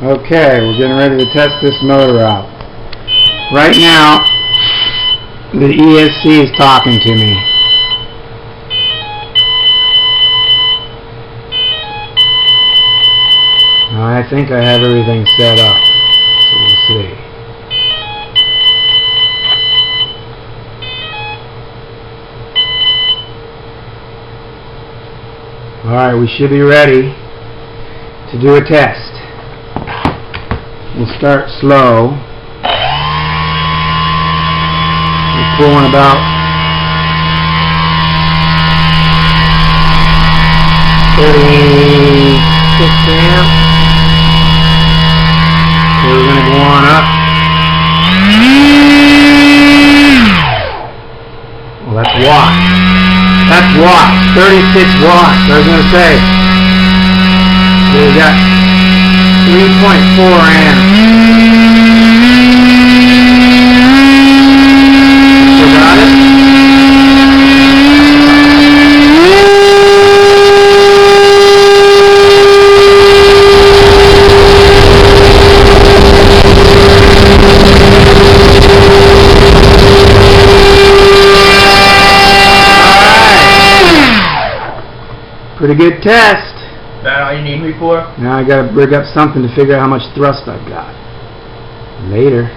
Okay, we're getting ready to test this motor out. Right now, the ESC is talking to me. Now, I think I have everything set up, so we'll see. Alright, we should be ready to do a test. We'll start slow. We're pulling about 36 amps. So we're going to go on up. Well, that's watts. That's watts. 36 watts. I was going to say. So we got 3.4 amps. You got it? Alright. Pretty good test. That all you need me for? Now I gotta rig up something to figure out how much thrust I've got. Later.